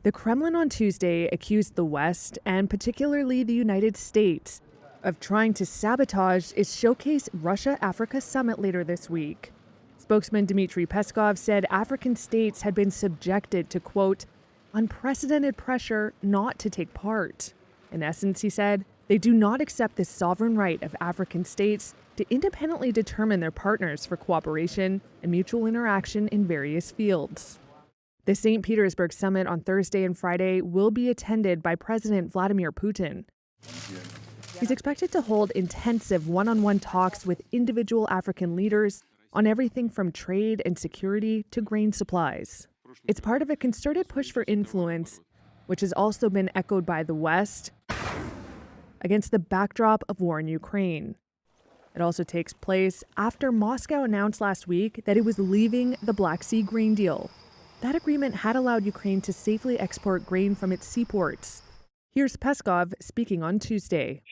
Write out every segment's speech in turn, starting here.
The Kremlin on Tuesday accused the West, and particularly the United States, of trying to sabotage its Showcase Russia-Africa summit later this week. Spokesman Dmitry Peskov said African states had been subjected to, quote, unprecedented pressure not to take part. In essence, he said, they do not accept the sovereign right of African states to independently determine their partners for cooperation and mutual interaction in various fields. The St. Petersburg summit on Thursday and Friday will be attended by President Vladimir Putin. He's expected to hold intensive one-on-one talks with individual African leaders on everything from trade and security to grain supplies. It's part of a concerted push for influence, which has also been echoed by the West against the backdrop of war in Ukraine. It also takes place after Moscow announced last week that it was leaving the Black Sea grain deal. That agreement had allowed Ukraine to safely export grain from its seaports. Here's Peskov speaking on Tuesday.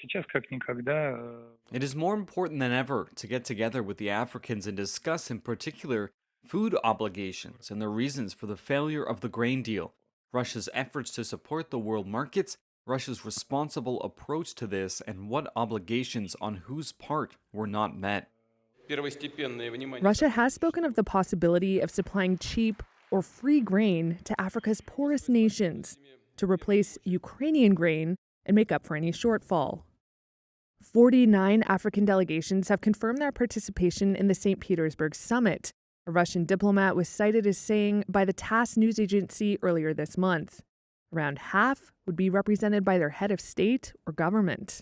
It is more important than ever to get together with the Africans and discuss in particular food obligations and the reasons for the failure of the grain deal, Russia's efforts to support the world markets, Russia's responsible approach to this, and what obligations on whose part were not met. Russia has spoken of the possibility of supplying cheap or free grain to Africa's poorest nations to replace Ukrainian grain and make up for any shortfall. 49 African delegations have confirmed their participation in the St. Petersburg summit, a Russian diplomat was cited as saying by the TASS news agency earlier this month. Around half would be represented by their head of state or government.